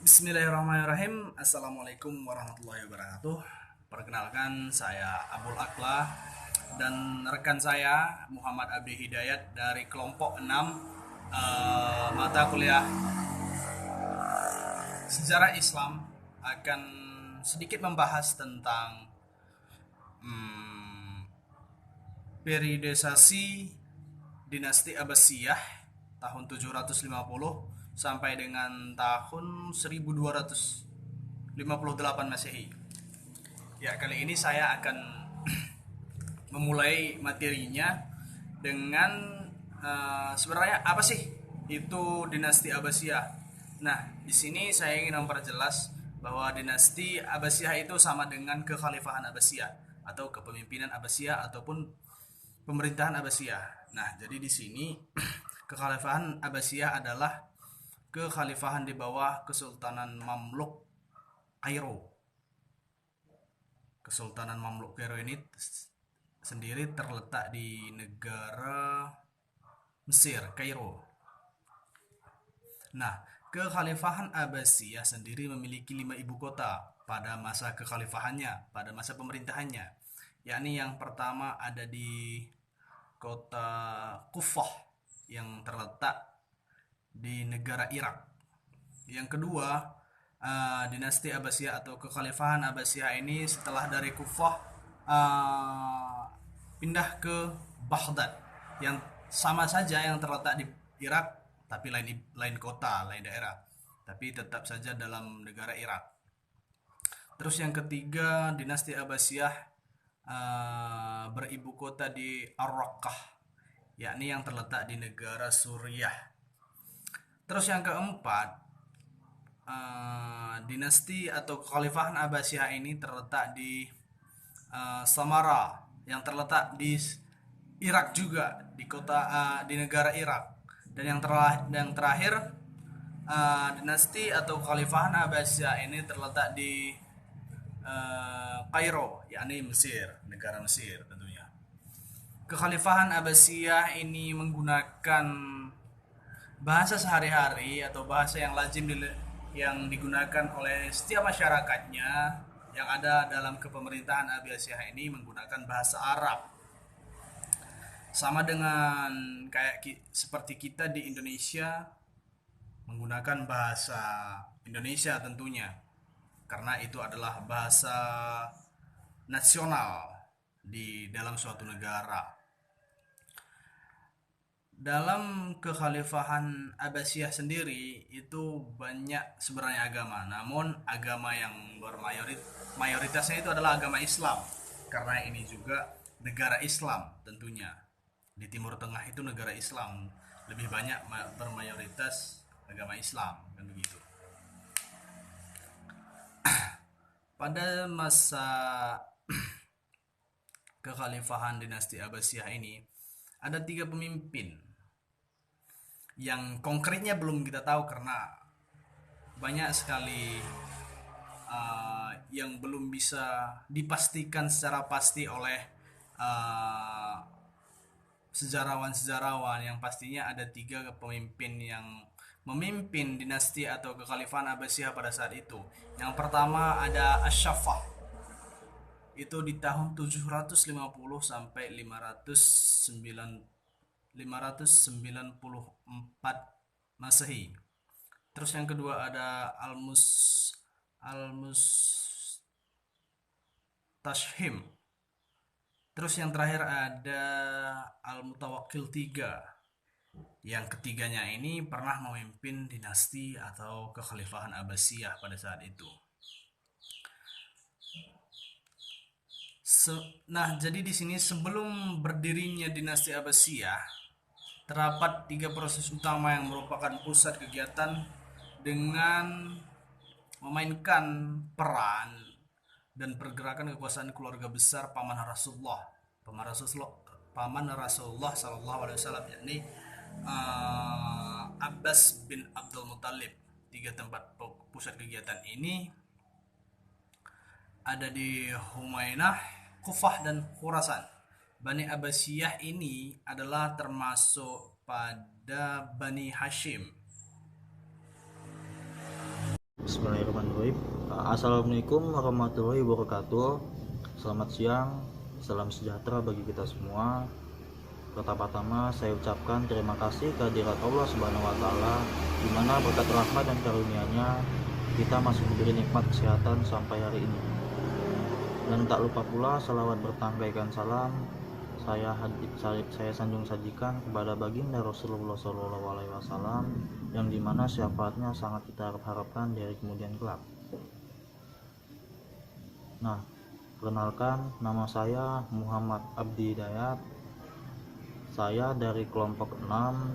Bismillahirrahmanirrahim. Assalamualaikum warahmatullahi wabarakatuh. Perkenalkan, saya Abul Aklah dan rekan saya Muhammad Abdi Hidayat dari kelompok 6 mata kuliah Sejarah Islam akan sedikit membahas tentang hmm, periodisasi dinasti Abbasiyah tahun 750 sampai dengan tahun 1258 Masehi. Ya, kali ini saya akan memulai materinya dengan sebenarnya apa sih itu dinasti Abbasiyah. Nah, di sini saya ingin memperjelas bahwa dinasti Abbasiyah itu sama dengan kekhalifahan Abbasiyah atau kepemimpinan Abbasiyah ataupun pemerintahan Abbasiyah. Nah, jadi di sini kekhalifahan Abbasiyah adalah kekhalifahan di bawah Kesultanan Mamluk Kairo. Kesultanan Mamluk Kairo ini sendiri terletak di negara Mesir, Kairo. Nah, kekhalifahan Abbasiyah sendiri memiliki 5 ibu kota pada masa kekhalifahannya, pada masa pemerintahannya. Yakni yang pertama ada di kota Kufah yang terletak di negara Irak. Yang kedua, dinasti Abbasiyah atau kekhalifahan Abbasiyah ini setelah dari Kufah pindah ke Baghdad yang sama saja yang terletak di Irak tapi lain kota, lain daerah. Tapi tetap saja dalam negara Irak. Terus yang ketiga, dinasti Abbasiyah beribu kota di Ar-Raqqah, yakni yang terletak di negara Suriah. Terus yang keempat, dinasti atau kekhalifahan Abbasiyah ini terletak di Samara yang terletak di Irak juga, di kota di negara Irak. Dan yang terakhir, dinasti atau kekhalifahan Abbasiyah ini terletak di Kairo, yakni Mesir, negara Mesir tentunya. Kekhalifahan Abbasiyah ini menggunakan bahasa sehari-hari atau bahasa yang lazim yang digunakan oleh setiap masyarakatnya yang ada dalam kepemerintahan Abbasiyah ini menggunakan bahasa Arab. Sama dengan seperti kita di Indonesia menggunakan bahasa Indonesia tentunya. Karena itu adalah bahasa nasional di dalam suatu negara. Dalam kekhalifahan Abbasiyah sendiri itu banyak sebenarnya agama, namun agama yang mayoritasnya itu adalah agama Islam. Karena ini juga negara Islam tentunya. Di Timur Tengah itu negara Islam, lebih banyak bermayoritas agama Islam kan begitu. Pada masa kekhalifahan dinasti Abbasiyah ini ada 3 pemimpin yang konkretnya belum kita tahu karena banyak sekali yang belum bisa dipastikan secara pasti oleh uh, sejarawan-sejarawan. Yang pastinya ada 3 pemimpin yang memimpin dinasti atau kekhalifahan Abbasiyah pada saat itu. Yang pertama ada Asyafah, itu di tahun 750 sampai 594 Masehi. Terus yang kedua ada Almus Tashhim. Terus yang terakhir ada Al-Mutawakkil III. Yang ketiganya ini pernah memimpin dinasti atau kekhalifahan Abbasiyah pada saat itu. Nah, jadi di sini sebelum berdirinya dinasti Abbasiyah, terdapat 3 proses utama yang merupakan pusat kegiatan dengan memainkan peran dan pergerakan kekuasaan keluarga besar paman Rasulullah, paman Rasulullah Sallallahu Alaihi Wasallam, yakni Abbas bin Abdul Muthalib. 3 tempat pusat kegiatan ini ada di Humainah, Kufah, dan Khurasan. Bani Abbasiyah ini adalah termasuk pada Bani Hashim. Bismillahirrahmanirrahim. Assalamualaikum warahmatullahi wabarakatuh. Selamat siang, salam sejahtera bagi kita semua. Pertama-tama saya ucapkan terima kasih kehadirat Allah Subhanahu wa taala, di mana berkat rahmat dan karunia-Nya kita masih diberi nikmat kesehatan sampai hari ini. Dan tak lupa pula salawat bertambahkan salam saya sanjung sajikan kepada baginda Rasulullah SAW, yang dimana syafaatnya sangat kita harapkan dari kemudian kelak. Nah, perkenalkan, nama saya Muhammad Abdi Hidayat. Saya dari kelompok 6,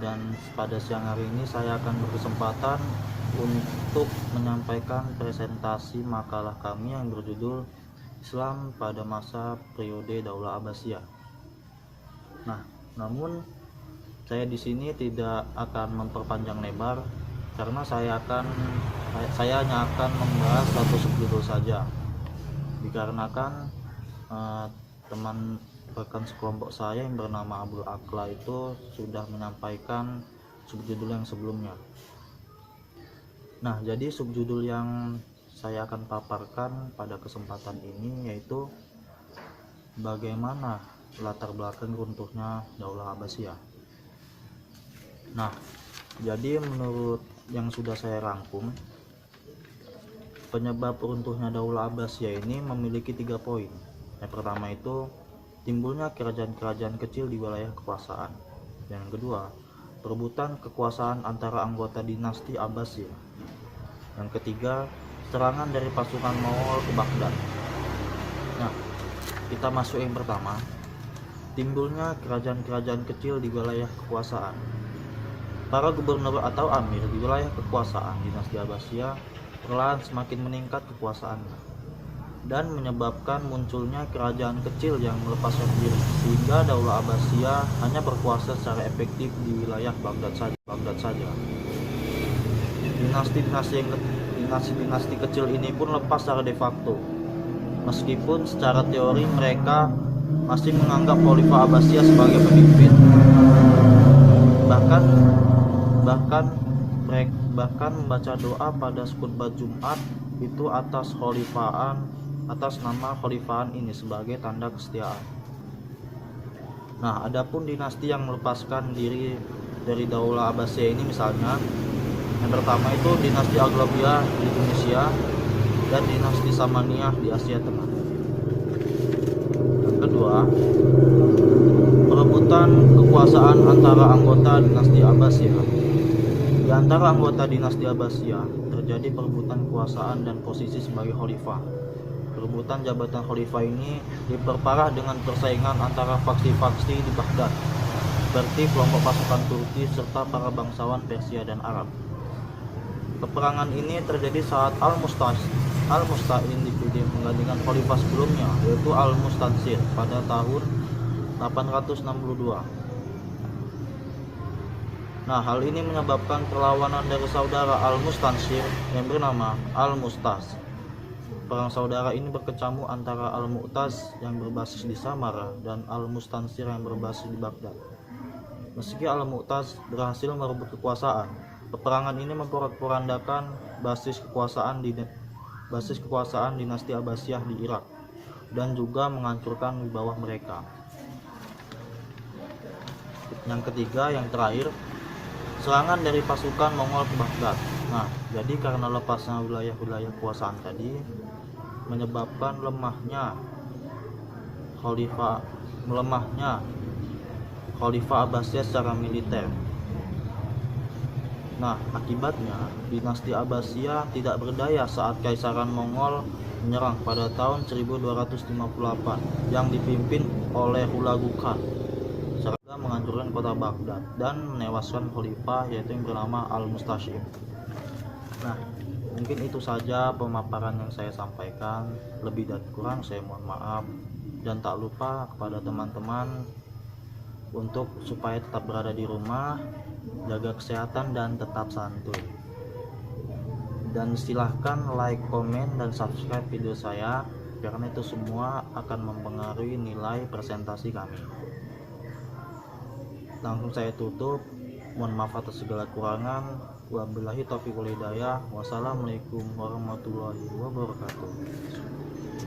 dan pada siang hari ini saya akan berkesempatan untuk menyampaikan presentasi makalah kami yang berjudul Islam pada masa periode Daulah Abbasiyah. Nah, namun saya di sini tidak akan memperpanjang lebar karena saya hanya akan membahas satu subjudul saja. Dikarenakan teman rekan sekelompok saya yang bernama Abdul Akla itu sudah menyampaikan subjudul yang sebelumnya. Nah, jadi subjudul yang saya akan paparkan pada kesempatan ini yaitu bagaimana latar belakang runtuhnya Daulah Abbasiyah. Nah, jadi menurut yang sudah saya rangkum, penyebab runtuhnya Daulah Abbasiyah ini memiliki 3 poin. Yang pertama itu timbulnya kerajaan-kerajaan kecil di wilayah kekuasaan. Yang kedua, perebutan kekuasaan antara anggota dinasti Abbasiyah. Yang ketiga, serangan dari pasukan Mongol ke Baghdad. Nah, kita masuk yang pertama, timbulnya kerajaan-kerajaan kecil di wilayah kekuasaan. Para gubernur atau amir di wilayah kekuasaan dinasti Abbasiyah perlahan semakin meningkat kekuasaannya dan menyebabkan munculnya kerajaan kecil yang melepaskan diri, sehingga Daulah Abbasiyah hanya berkuasa secara efektif di wilayah Baghdad saja. Dinasti kecil ini pun lepas secara de facto, meskipun secara teori mereka masih menganggap Khalifah Abbasiyah sebagai pemimpin. Bahkan membaca doa pada khutbah Jumat itu atas nama khalifahan ini sebagai tanda kesetiaan. Nah, adapun dinasti yang melepaskan diri dari Daulah Abbasiyah ini misalnya, yang pertama itu dinasti Aghlabiyah di Indonesia dan dinasti Samaniyah di Asia Tengah. Yang kedua, perebutan kekuasaan antara anggota dinasti Abbasiyah. Di antara anggota dinasti Abbasiyah terjadi perebutan kekuasaan dan posisi sebagai khalifah. Perebutan jabatan khalifah ini diperparah dengan persaingan antara faksi-faksi di Baghdad, seperti kelompok pasukan Turki serta para bangsawan Persia dan Arab. Peperangan ini terjadi saat Al-Musta'in dipilih menggantikan khalifah sebelumnya, yaitu Al-Mustansir pada tahun 862. Nah, hal ini menyebabkan perlawanan dari saudara Al-Mustansir yang bernama Al-Mustaz. Perang saudara ini berkecamuk antara Al-Mu'taz yang berbasis di Samara dan Al-Mustansir yang berbasis di Baghdad. Meski Al-Mu'taz berhasil merebut kekuasaan, peperangan ini memporak-porandakan basis kekuasaan dinasti Abbasiyah di Irak dan juga menghancurkan wibawa mereka. Yang ketiga, yang terakhir, serangan dari pasukan Mongol ke Baghdad. Nah, jadi karena lepasnya wilayah-wilayah kekuasaan tadi menyebabkan melemahnya Khalifah Abbasiyah secara militer. Nah, akibatnya dinasti Abbasiyah tidak berdaya saat Kaisaran Mongol menyerang pada tahun 1258 yang dipimpin oleh Hulagu Khan, serta menghancurkan kota Baghdad dan menewaskan khalifah yaitu yang bernama Al-Mustashim. Nah, mungkin itu saja pemaparan yang saya sampaikan. Lebih dan kurang saya mohon maaf, dan tak lupa kepada teman-teman untuk supaya tetap berada di rumah, jaga kesehatan dan tetap santuy. Dan silahkan like, komen, dan subscribe video saya, karena itu semua akan mempengaruhi nilai presentasi kami. Langsung saya tutup, mohon maaf atas segala kurangan. Wabillahi taufiq wal hidayah. Wassalamualaikum warahmatullahi wabarakatuh.